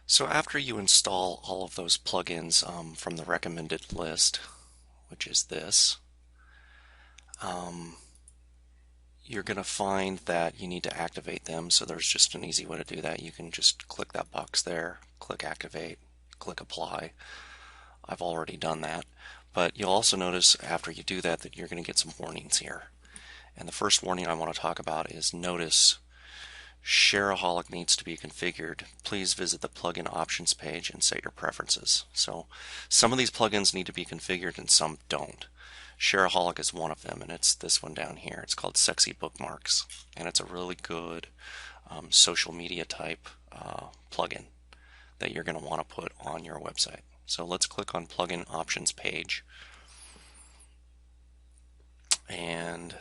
So after you install all of those plugins from the recommended list, which is this, um, you're going to find that you need to activate them. So there's just an easy way to do that. You can just click that box there, click activate, click apply. I've already done that. But you'll also notice after you do that that you're going to get some warnings here. And the first warning I want to talk about is notice Shareaholic needs to be configured. Please visit the plugin options page and set your preferences. So some of these plugins need to be configured and some don't. Shareaholic is one of them, and it's this one down here. It's called Sexybookmarks, and it's a really good social media type plugin that you're going to want to put on your website. So let's click on plugin options page, and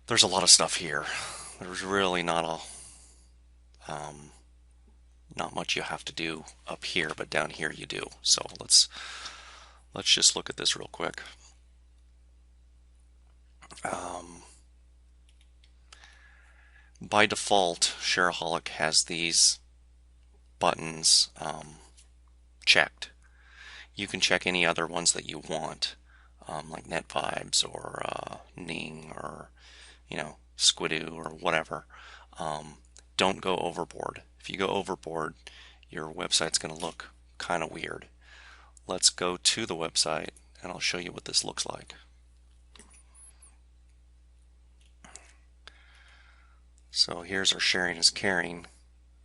there's a lot of stuff here. There's really not much you have to do up here, but down here you do. So let's just look at this real quick. By default, Shareaholic has these buttons checked. You can check any other ones that you want, like Net Vibes or Ning or Squidoo or whatever. Don't go overboard. If you go overboard, your website's going to look kind of weird. Let's go to the website and I'll show you what this looks like. So here's our sharing is caring.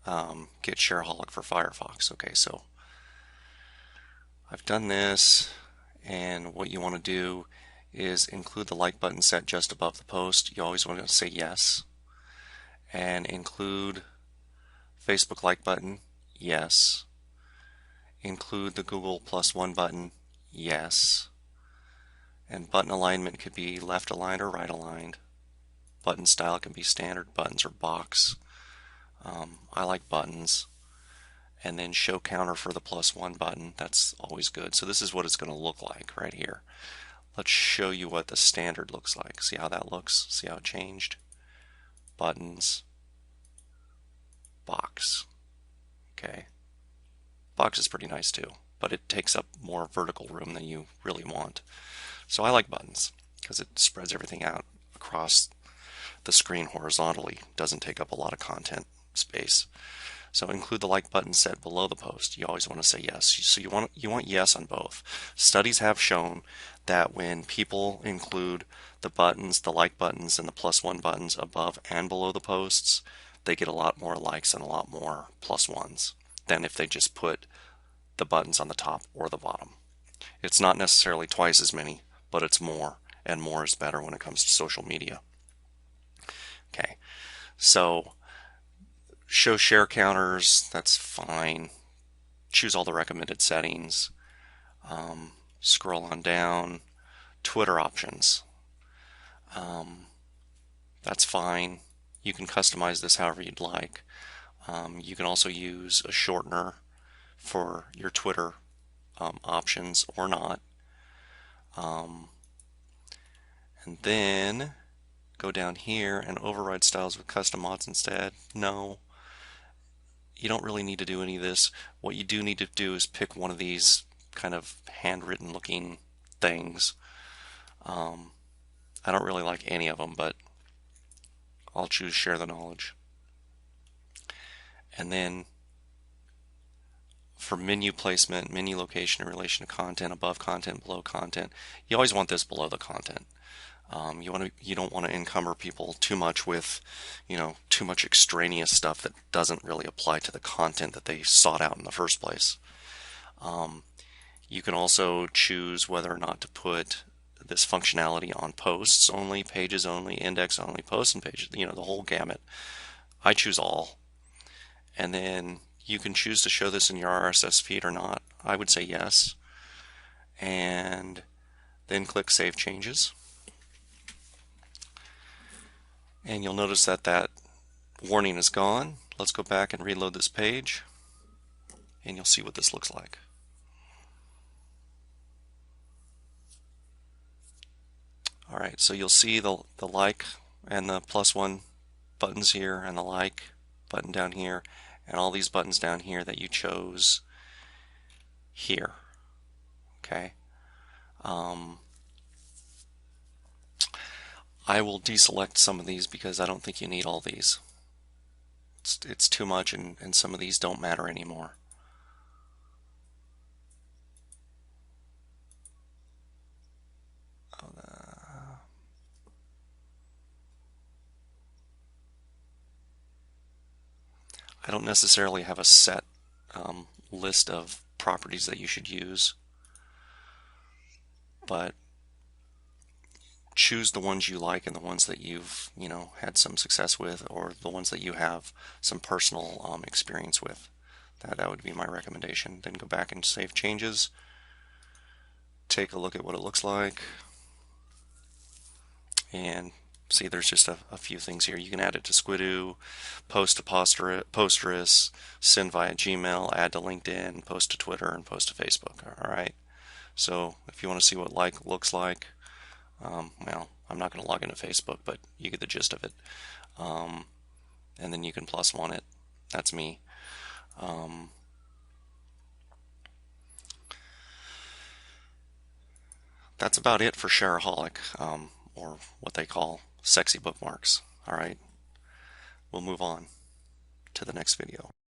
Get Shareaholic for Firefox. Okay, so I've done this, and what you want to do is include the like button set just above the post. You always want to say yes. And include Facebook like button, yes. Include the Google +1 button, yes. And button alignment could be left aligned or right aligned. Button style can be standard buttons or box. I like buttons. And then show counter for the +1 button. That's always good. So this is what it's going to look like right here. Let's show you what the standard looks like. See how that looks? See how it changed? Buttons, box. Okay. Box is pretty nice too, but it takes up more vertical room than you really want. So I like buttons because it spreads everything out across the screen horizontally. Doesn't take up a lot of content space. So include the like button set below the post. You always want to say yes. So you want yes on both. Studies have shown that when people include the buttons, the like buttons, and the +1 buttons above and below the posts, they get a lot more likes and a lot more +1s than if they just put the buttons on the top or the bottom. It's not necessarily twice as many, but it's more, and more is better when it comes to social media. Okay, so show share counters, that's fine. Choose all the recommended settings. Scroll on down. Twitter options. That's fine. You can customize this however you'd like. You can also use a shortener for your Twitter options or not. And then go down here and override styles with custom mods instead. No, you don't really need to do any of this. What you do need to do is pick one of these kind of handwritten looking things. I don't really like any of them, but I'll choose share the knowledge. And then for menu placement, menu location in relation to content, above content, below content, you always want this below the content. You don't want to encumber people too much with, too much extraneous stuff that doesn't really apply to the content that they sought out in the first place. You can also choose whether or not to put this functionality on posts only, pages only, index only, posts and pages, the whole gamut. I choose all. And then you can choose to show this in your RSS feed or not. I would say yes. And then click Save Changes. And you'll notice that that warning is gone. Let's go back and reload this page, and you'll see what this looks like. Alright, so you'll see the like and the +1 buttons here and the like button down here, and all these buttons down here that you chose here. Okay. I will deselect some of these because I don't think you need all these. It's too much, and some of these don't matter anymore. I don't necessarily have a set list of properties that you should use, but choose the ones you like and the ones that you've had some success with, or the ones that you have some personal experience with. That would be my recommendation. Then go back and save changes. Take a look at what it looks like, and see there's just a few things here. You can add it to Squidoo, post to Posterous, send via Gmail, add to LinkedIn, post to Twitter, and post to Facebook. Alright, so if you want to see what like looks like, well, I'm not going to log into Facebook, but you get the gist of it. And then you can +1 it. That's me. That's about it for Shareaholic, or what they call sexy bookmarks. All right, we'll move on to the next video.